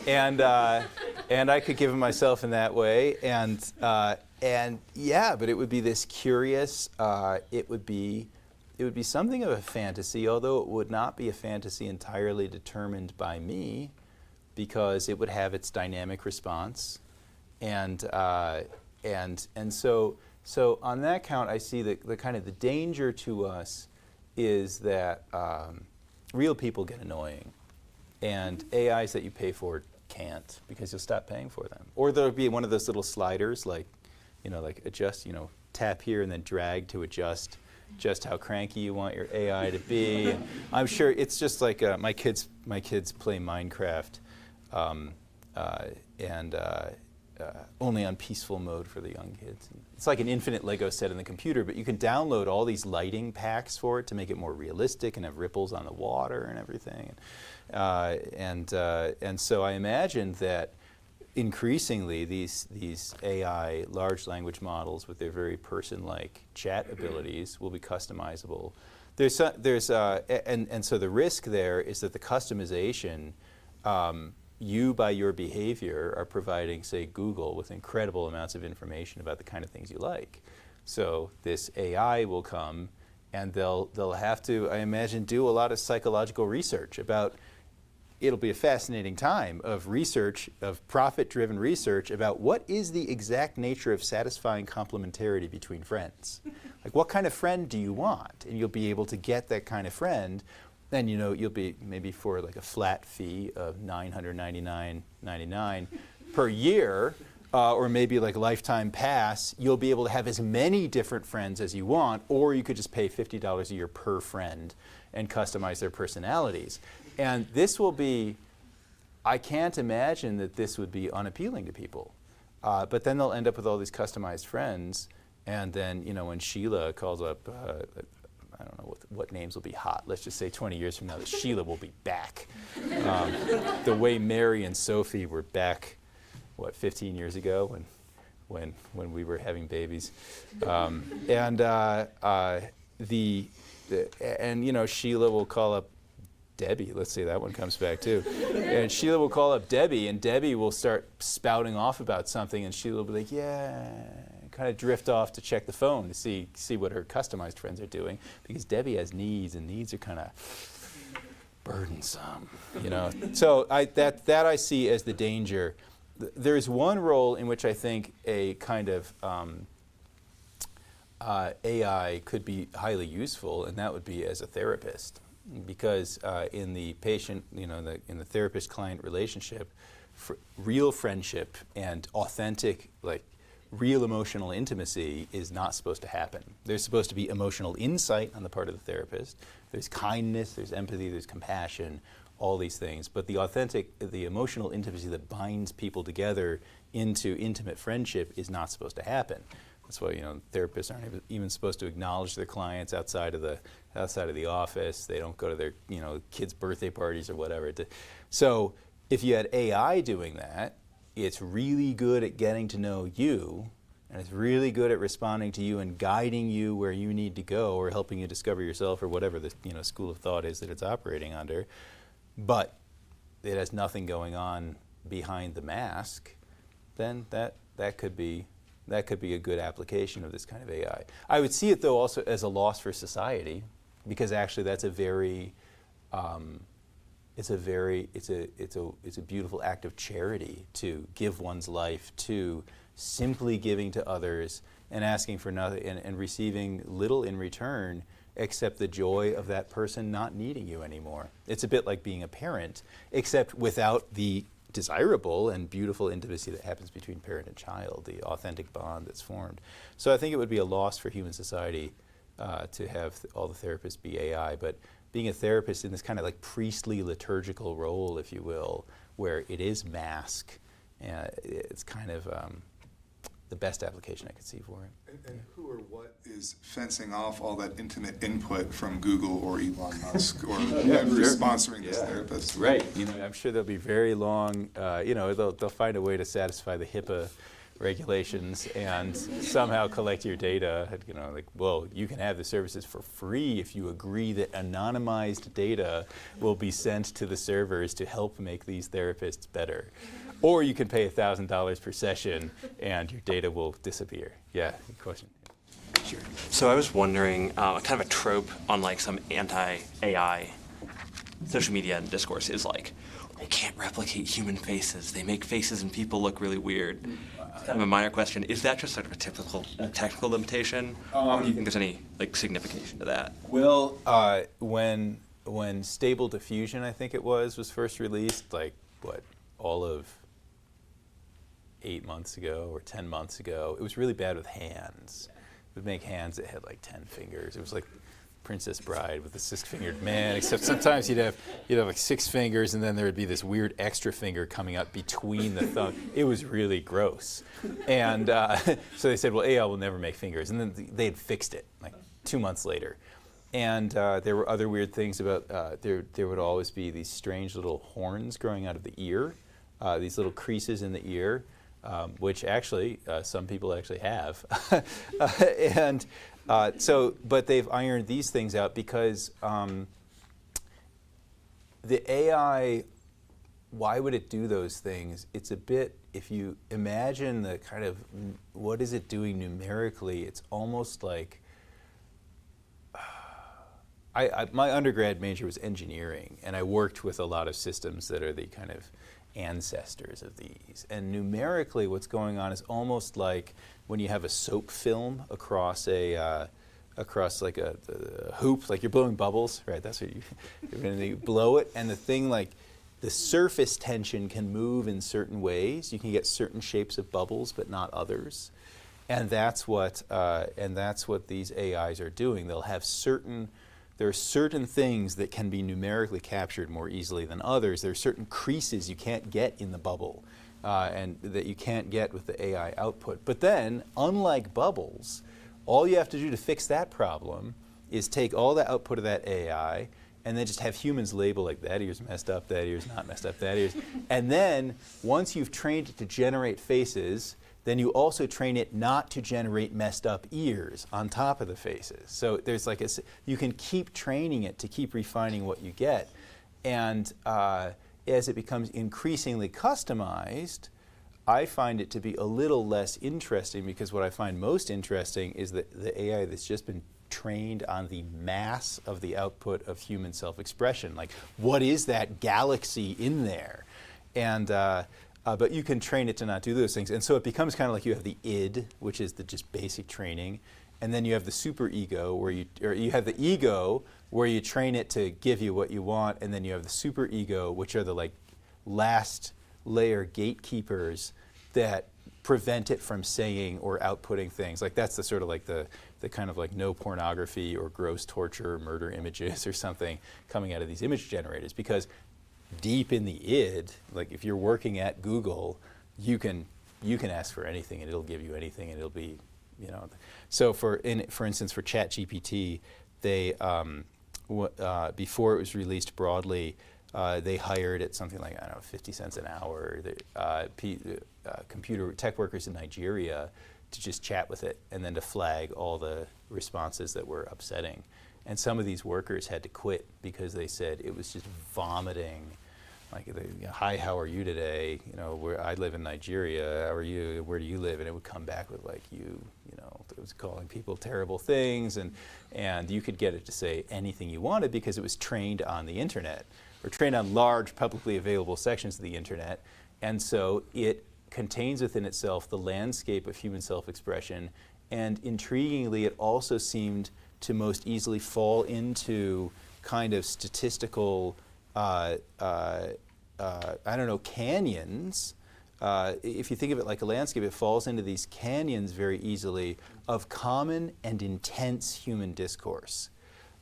And I could give myself in that way, and yeah, but it would be this curious. It would be something of a fantasy, although it would not be a fantasy entirely determined by me, because it would have its dynamic response, and so on that count, I see the kind of the danger to us is that real people get annoying, and AIs that you pay for can't, because you'll stop paying for them, or there'll be one of those little sliders like adjust, tap here and then drag to adjust. just how cranky you want your AI to be. I'm sure it's just like my kids play Minecraft, and only on peaceful mode for the young kids. It's like an infinite Lego set in the computer, but you can download all these lighting packs for it to make it more realistic and have ripples on the water and everything. And so I imagine that increasingly these AI large language models with their very person-like chat abilities will be customizable. And so the risk there is that the customization, you by your behavior are providing, say, Google with incredible amounts of information about the kind of things you like. So this AI will come and they'll have to, I imagine, do a lot of psychological research about. It'll be a fascinating time of research, of profit-driven research about what is the exact nature of satisfying complementarity between friends. Like, what kind of friend do you want? And you'll be able to get that kind of friend. Then, you'll be maybe for like a flat fee of $999.99 per year, or maybe like a lifetime pass, you'll be able to have as many different friends as you want, or you could just pay $50 a year per friend and customize their personalities. And this will be, I can't imagine that this would be unappealing to people. But then they'll end up with all these customized friends. And then, when Sheila calls up, I don't know what names will be hot. Let's just say 20 years from now, that Sheila will be back. The way Mary and Sophie were back, 15 years ago when we were having babies. Sheila will call up Debbie. Let's say that one comes back too. And Sheila will call up Debbie, and Debbie will start spouting off about something, and Sheila will be like, yeah, kind of drift off to check the phone to see what her customized friends are doing, because Debbie has needs, and needs are kind of burdensome, So that I see as the danger. There's one role in which I think a kind of AI could be highly useful, and that would be as a therapist. Because in the patient, in the therapist-client relationship, real friendship and authentic, real emotional intimacy is not supposed to happen. There's supposed to be emotional insight on the part of the therapist. There's kindness, there's empathy, there's compassion, all these things. But the emotional intimacy that binds people together into intimate friendship is not supposed to happen. That's why therapists aren't even supposed to acknowledge their clients outside of the office. They don't go to their kids' birthday parties or whatever. So if you had AI doing that, it's really good at getting to know you, and it's really good at responding to you and guiding you where you need to go, or helping you discover yourself, or whatever the school of thought is that it's operating under. But it has nothing going on behind the mask. Then that could be a good application of this kind of AI. I would see it though also as a loss for society, because actually that's a beautiful act of charity to give one's life to simply giving to others and asking for nothing and receiving little in return except the joy of that person not needing you anymore. It's a bit like being a parent, except without the desirable and beautiful intimacy that happens between parent and child, the authentic bond that's formed. So I think it would be a loss for human society to have all the therapists be AI, but being a therapist in this kind of like priestly liturgical role, if you will, where it is mask, it's kind of the best application I could see for it. And who or what is fencing off all that intimate input from Google or Elon Musk or whoever's sponsoring this therapist? Right. I'm sure there'll be very long, they'll find a way to satisfy the HIPAA regulations and somehow collect your data. You can have the services for free if you agree that anonymized data will be sent to the servers to help make these therapists better. Or you can pay $1,000 per session and your data will disappear. Yeah, good question. Sure. So I was wondering, kind of a trope on some anti-AI social media discourse is they can't replicate human faces. They make faces and people look really weird. It's kind of a minor question. Is that just sort of a typical technical limitation? Or do you think there's any signification to that? Well, when Stable Diffusion, I think it was first released, all of 8 months ago or 10 months ago, it was really bad with hands. would make hands that had like 10 fingers. It was like Princess Bride with the 6-fingered man, except sometimes you'd have like 6 fingers, and then there would be this weird extra finger coming up between the thumb. It was really gross. And so they said, well, AI will never make fingers. And then they had fixed it like 2 months later. And there were other weird things about, there would always be these strange little horns growing out of the ear, these little creases in the ear, which actually some people actually have. And but they've ironed these things out because the AI, why would it do those things? It's a bit, if you imagine the kind of, what is it doing numerically, it's almost like, my undergrad major was engineering, and I worked with a lot of systems that are the kind of ancestors of these. And numerically, what's going on is almost like when you have a soap film across a hoop, like you're blowing bubbles, right? That's what you blow it, and the thing, like the surface tension can move in certain ways. You can get certain shapes of bubbles, but not others. And that's what these AIs are doing. They'll have there are certain things that can be numerically captured more easily than others. There are certain creases you can't get in the bubble, and that you can't get with the AI output. But then, unlike bubbles, all you have to do to fix that problem is take all the output of that AI and then just have humans label, like, that ear's messed up, that ear's not messed up, that ear's. And then, once you've trained it to generate faces, then you also train it not to generate messed up ears on top of the faces. So there's like you can keep training it to keep refining what you get. And as it becomes increasingly customized, I find it to be a little less interesting, because what I find most interesting is that the AI that's just been trained on the mass of the output of human self-expression. Like, what is that galaxy in there? And but you can train it to not do those things. And so it becomes kind of like you have the id, which is the just basic training, and then you have the superego, or you have the ego, where you train it to give you what you want, and then you have the superego, which are the like last layer gatekeepers that prevent it from saying or outputting things. Like, that's the sort of like the kind of like no pornography or gross torture or murder images or something coming out of these image generators, because deep in the id, like if you're working at Google, you can ask for anything and it'll give you anything, and it'll be, So for instance, for ChatGPT, they before it was released broadly, they hired at something like, I don't know, 50 cents an hour, computer tech workers in Nigeria to just chat with it and then to flag all the responses that were upsetting. And some of these workers had to quit because they said it was just vomiting, like, hi, how are you today? I live in Nigeria. How are you? Where do you live? And it would come back with like, it was calling people terrible things, and you could get it to say anything you wanted because it was trained on the internet, or trained on large publicly available sections of the internet. And so it contains within itself the landscape of human self-expression, and intriguingly, it also seemed to most easily fall into kind of statistical, canyons. If you think of it like a landscape, it falls into these canyons very easily of common and intense human discourse.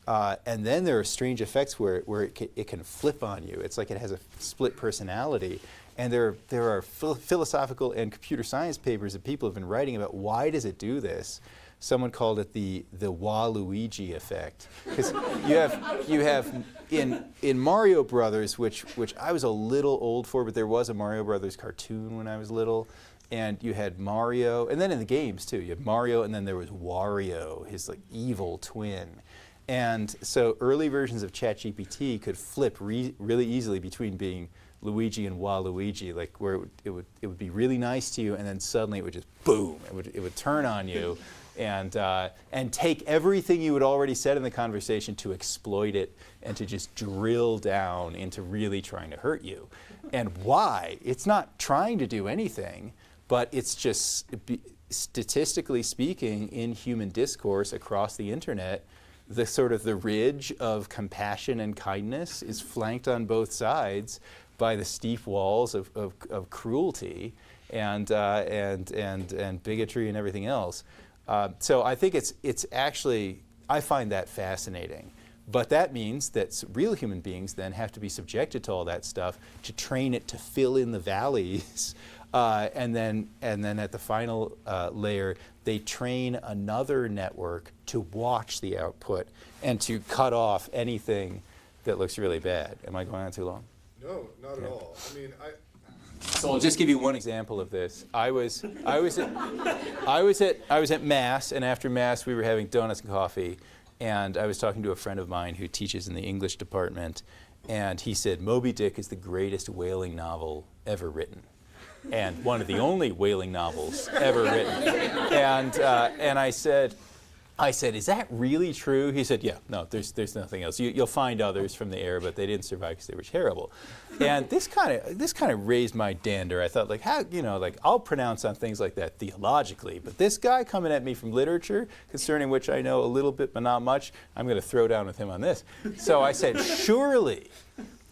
And then there are strange effects where it can flip on you. It's like it has a split personality. And there are philosophical and computer science papers that people have been writing about why does it do this. Someone called it the Waluigi effect, because you have in Mario Brothers, which I was a little old for, but there was a Mario Brothers cartoon when I was little, and you had Mario, and then in the games too, you had Mario, and then there was Wario, his like evil twin. And so early versions of ChatGPT could flip really easily between being Luigi and Waluigi, like where it would be really nice to you, and then suddenly it would just boom, it would turn on you. And take everything you had already said in the conversation to exploit it and to just drill down into really trying to hurt you. And why? It's not trying to do anything, but it's just, statistically speaking, in human discourse across the internet, the sort of the ridge of compassion and kindness is flanked on both sides by the steep walls of cruelty and bigotry and everything else. So I think it's actually, I find that fascinating. But that means that real human beings then have to be subjected to all that stuff to train it to fill in the valleys. And then at the final layer, they train another network to watch the output and to cut off anything that looks really bad. Am I going on too long? No, not at all. I mean, So I'll just give you one example of this. I was at Mass, and after Mass we were having donuts and coffee, and I was talking to a friend of mine who teaches in the English department, and he said Moby Dick is the greatest whaling novel ever written, and one of the only whaling novels ever written. And I said, is that really true? He said, yeah, no, there's nothing else. You'll find others from the air, but they didn't survive because they were terrible. And this kind of raised my dander. I thought, like, how, I'll pronounce on things like that theologically, but this guy coming at me from literature, concerning which I know a little bit but not much, I'm going to throw down with him on this. So I said, surely,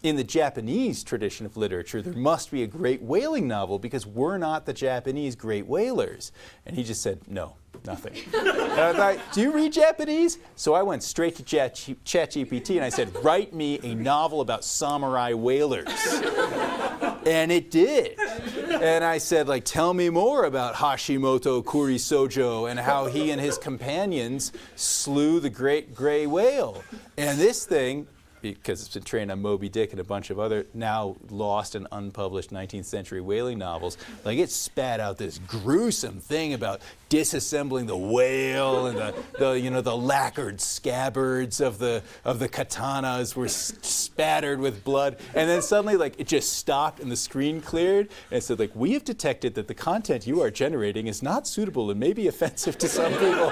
in the Japanese tradition of literature, there must be a great whaling novel because we're not the Japanese great whalers. And he just said, no. Nothing. And I thought, do you read Japanese? So I went straight to ChatGPT and I said, write me a novel about samurai whalers. And it did. And I said, tell me more about Hashimoto Kurisojo and how he and his companions slew the great gray whale. And this thing, because it's been trained on Moby Dick and a bunch of other now lost and unpublished 19th century whaling novels, it spat out this gruesome thing about disassembling the whale and the lacquered scabbards of the katanas were spattered with blood, and then suddenly it just stopped and the screen cleared and it said we have detected that the content you are generating is not suitable and may be offensive to some people.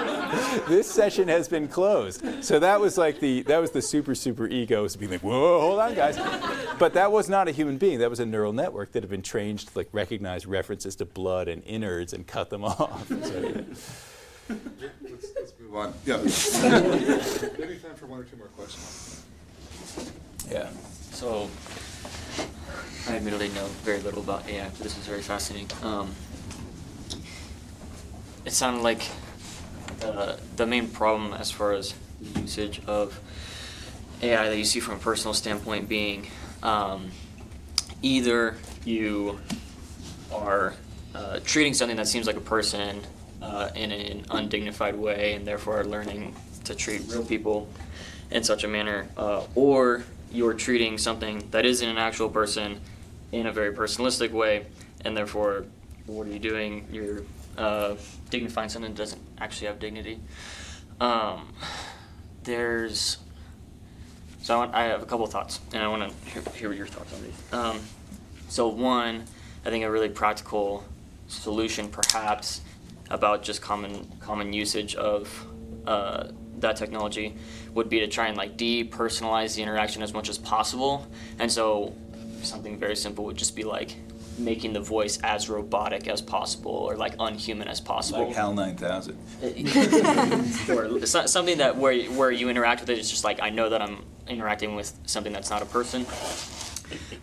This session has been closed. So that was the super ego being whoa, hold on, guys. But that was not a human being. That was a neural network that had been trained to recognize references to blood and innards and cut them off. So, yeah. let's move on. Yeah. Maybe time for one or two more questions. Yeah. So, I admittedly know very little about AI, but this is very fascinating. It sounded like the main problem as far as the usage of AI that you see from a personal standpoint being either you are treating something that seems like a person in an undignified way and therefore are learning to treat real people in such a manner, or you're treating something that isn't an actual person in a very personalistic way, and therefore what are you doing? You're dignifying something that doesn't actually have dignity. I have a couple of thoughts, and I want to hear your thoughts on these. So one, I think a really practical solution, perhaps, about just common usage of that technology would be to try and depersonalize the interaction as much as possible. And so something very simple would just be making the voice as robotic as possible or unhuman as possible. Like HAL 9000. Or something that where you interact with it, it's just I know that I'm interacting with something that's not a person.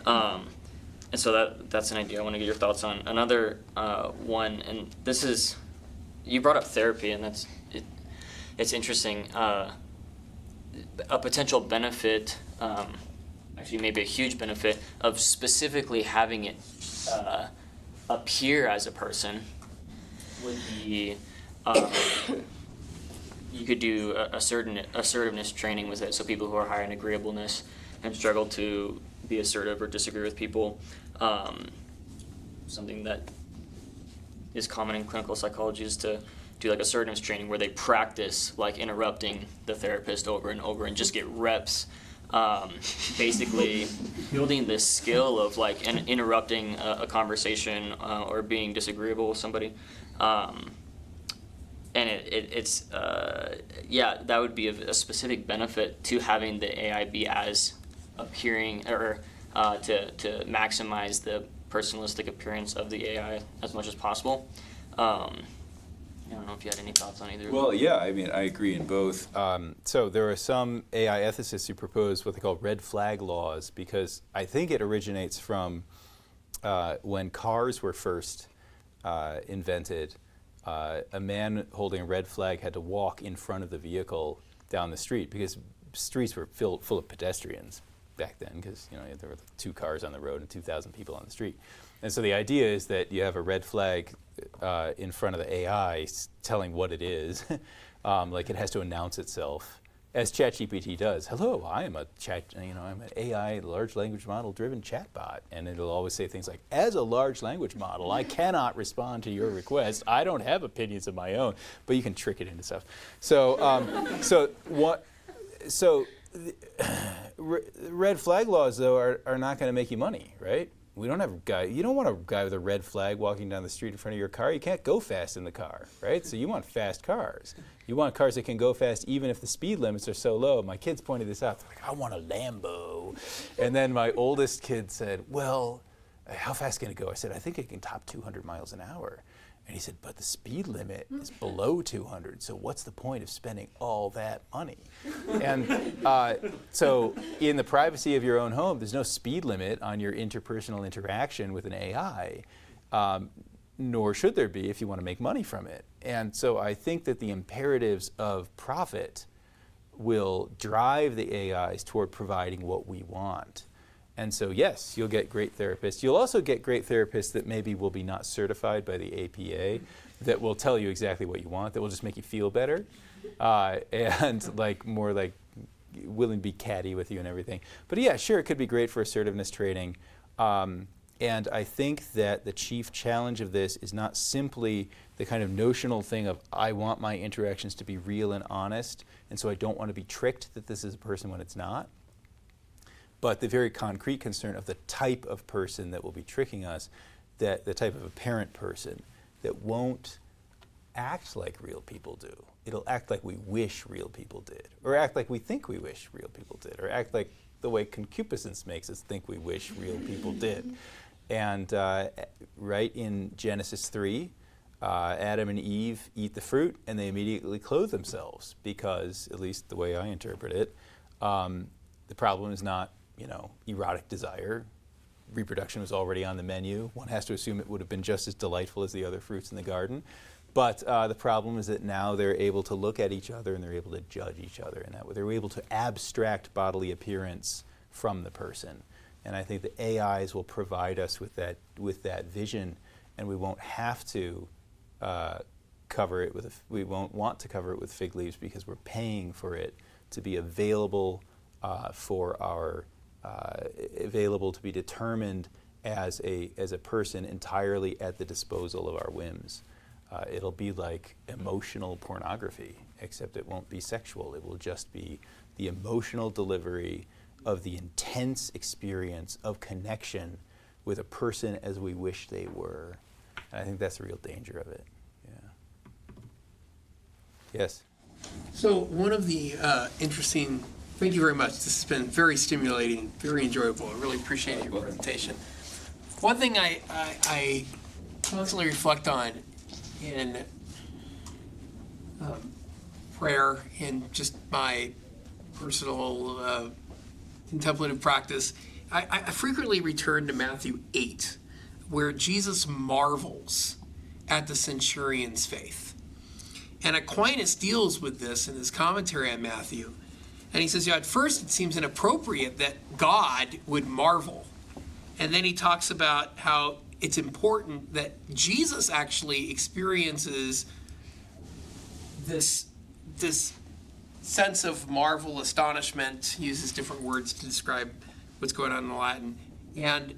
And so that's an idea I want to get your thoughts on. Another one, and this is, you brought up therapy, and it's interesting. A potential benefit, actually maybe a huge benefit, of specifically having it appear as a person would be you could do a certain assertiveness training with it. So people who are high in agreeableness and struggle to be assertive or disagree with people, something that is common in clinical psychology is to do assertiveness training where they practice interrupting the therapist over and over and just get reps, basically building this skill of interrupting a conversation or being disagreeable with somebody. And it's that would be a specific benefit to having the AI be as appearing, or to maximize the personalistic appearance of the AI as much as possible. I don't know if you had any thoughts on either. Well, yeah, I mean, I agree in both. So there are some AI ethicists who propose what they call red flag laws, because I think it originates from when cars were first invented. a man holding a red flag had to walk in front of the vehicle down the street because streets were full of pedestrians back then, because there were 2 cars on the road and 2,000 people on the street. And so the idea is that you have a red flag in front of the AI telling what it is, like it has to announce itself, as ChatGPT does. Hello, I am I'm an AI, large language model driven chatbot, and it'll always say things like, as a large language model, I cannot respond to your request. I don't have opinions of my own, but you can trick it into stuff. So, red flag laws, though, are not going to make you money, right? We don't have a guy. You don't want a guy with a red flag walking down the street in front of your car. You can't go fast in the car, right? So you want fast cars. You want cars that can go fast even if the speed limits are so low. My kids pointed this out. They're like, I want a Lambo. And then my oldest kid said, well, how fast can it go? I said, I think it can top 200 miles an hour. And he said, but the speed limit is below 200, so what's the point of spending all that money? And so in the privacy of your own home, there's no speed limit on your interpersonal interaction with an AI, nor should there be if you want to make money from it. And so I think that the imperatives of profit will drive the AIs toward providing what we want. And so, yes, you'll get great therapists. You'll also get great therapists that maybe will be not certified by the APA, that will tell you exactly what you want, that will just make you feel better, and more willing to be catty with you and everything. But yeah, sure, it could be great for assertiveness training. And I think that the chief challenge of this is not simply the kind of notional thing of, I want my interactions to be real and honest, and so I don't want to be tricked that this is a person when it's not. But the very concrete concern of the type of person that will be tricking us, that the type of apparent person that won't act like real people do. It'll act like we wish real people did, or act like we think we wish real people did, or act like the way concupiscence makes us think we wish real people did. And right in Genesis 3, Adam and Eve eat the fruit and they immediately clothe themselves because, at least the way I interpret it, the problem is not erotic desire. Reproduction was already on the menu. One has to assume it would have been just as delightful as the other fruits in the garden. But the problem is that now they're able to look at each other and they're able to judge each other, and that they're able to abstract bodily appearance from the person. And I think the AIs will provide us with that vision, and we won't have to cover it we won't want to cover it with fig leaves because we're paying for it to be available available to be determined as a person entirely at the disposal of our whims. It'll be like emotional pornography, except it won't be sexual. It will just be the emotional delivery of the intense experience of connection with a person as we wish they were. And I think that's the real danger of it. Yeah. Yes? So one of the interesting, thank you very much. This has been very stimulating, very enjoyable. I really appreciate your presentation. One thing I constantly reflect on in prayer and just my personal contemplative practice, I frequently return to Matthew 8, where Jesus marvels at the centurion's faith. And Aquinas deals with this in his commentary on Matthew. And he says, at first it seems inappropriate that God would marvel. And then he talks about how it's important that Jesus actually experiences this sense of marvel, astonishment, uses different words to describe what's going on in Latin. And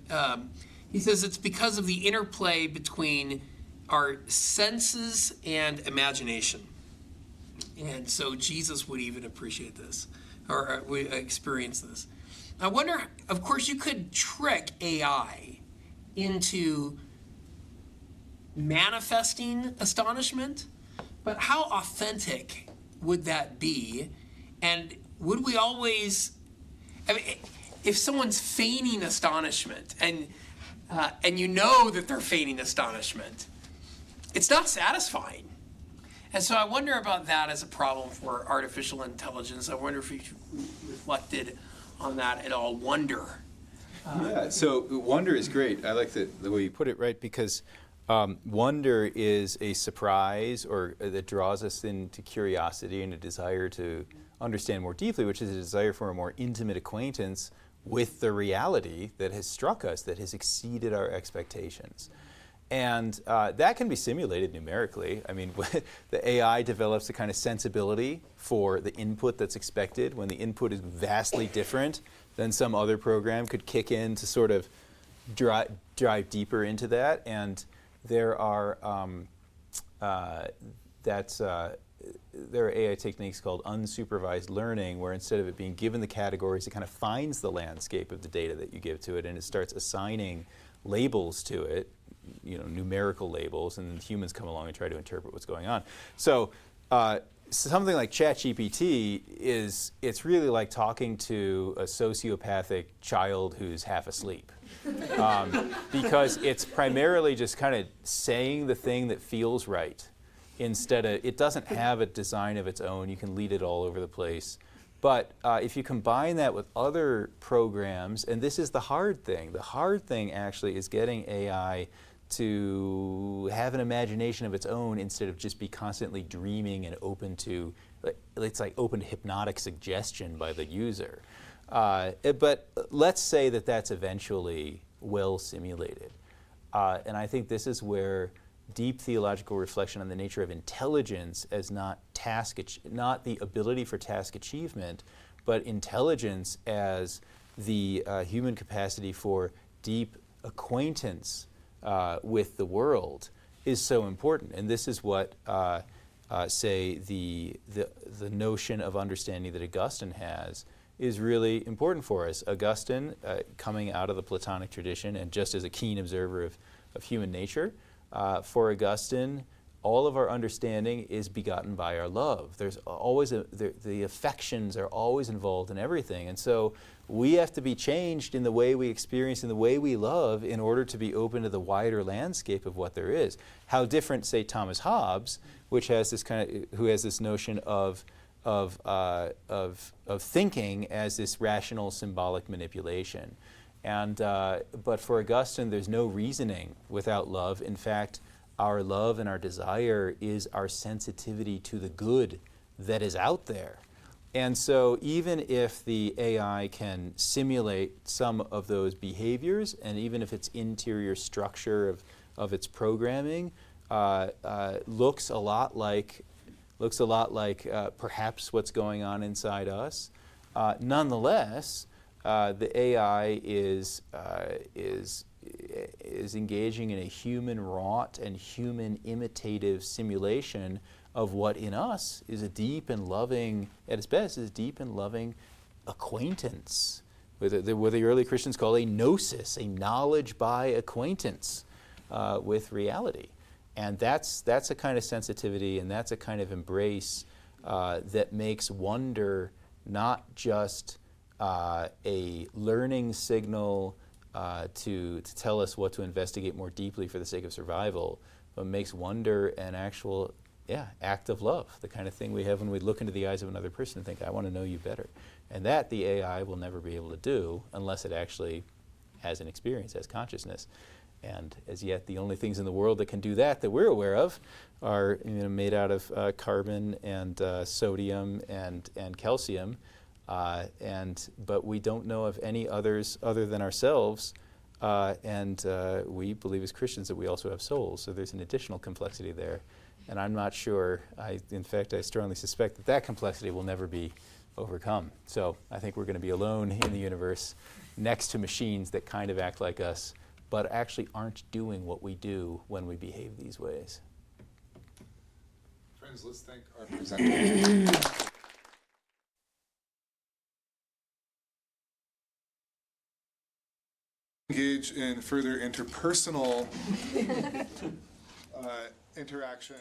he says it's because of the interplay between our senses and imagination. And so Jesus would even appreciate this, or would experience this. I wonder, of course, you could trick AI into manifesting astonishment, but how authentic would that be? And would we always, if someone's feigning astonishment and you know that they're feigning astonishment, it's not satisfying. And so I wonder about that as a problem for artificial intelligence. I wonder if you reflected on that at all. Wonder. Yeah, so wonder is great. I like the way you put it, right? Because Wonder is a surprise, or that draws us into curiosity and a desire to understand more deeply, which is a desire for a more intimate acquaintance with the reality that has struck us, that has exceeded our expectations. And that can be simulated numerically. I mean, the AI develops a kind of sensibility for the input that's expected. When the input is vastly different, then some other program could kick in to sort of drive deeper into that. And there are there are AI techniques called unsupervised learning, where instead of it being given the categories, it kind of finds the landscape of the data that you give to it, and it starts assigning labels to it, numerical labels, and then humans come along and try to interpret what's going on. So something like ChatGPT it's really like talking to a sociopathic child who's half asleep. Because it's primarily just kind of saying the thing that feels right. Instead of, it doesn't have a design of its own. You can lead it all over the place. But if you combine that with other programs, and this is the hard thing actually is getting AI to have an imagination of its own instead of just be constantly dreaming and open to, it's like open to hypnotic suggestion by the user. But let's say that that's eventually well simulated. And I think this is where deep theological reflection on the nature of intelligence as not the ability for task achievement, but intelligence as the human capacity for deep acquaintance with the world is so important. And this is what, say, the notion of understanding that Augustine has is really important for us. Augustine, coming out of the Platonic tradition and just as a keen observer of human nature, for Augustine, all of our understanding is begotten by our love. There's always the affections are always involved in everything. And so we have to be changed in the way we experience, in the way we love, in order to be open to the wider landscape of what there is. How different, say, Thomas Hobbes, which has this who has this notion of thinking as this rational symbolic manipulation. And but for Augustine, there's no reasoning without love. In fact, our love and our desire is our sensitivity to the good that is out there. And so even if the AI can simulate some of those behaviors, and even if its interior structure of its programming looks a lot like perhaps what's going on inside us, nonetheless, the AI is engaging in a human-wrought and human-imitative simulation of what in us is a deep and loving, at its best, is deep and loving acquaintance. What the early Christians call a gnosis, a knowledge by acquaintance with reality. And that's a kind of sensitivity, and that's a kind of embrace that makes wonder not just a learning signal to tell us what to investigate more deeply for the sake of survival, but makes wonder an actual act of love, the kind of thing we have when we look into the eyes of another person and think, I want to know you better. And that the AI will never be able to do unless it actually has an experience, has consciousness. And as yet, the only things in the world that can do that we're aware of are made out of carbon and sodium and calcium. But we don't know of any others other than ourselves, and we believe as Christians that we also have souls, so there's an additional complexity there. And I'm not sure, in fact, I strongly suspect that complexity will never be overcome. So I think we're going to be alone in the universe next to machines that kind of act like us, but actually aren't doing what we do when we behave these ways. Friends, let's thank our presenter. Engage in further interpersonal interaction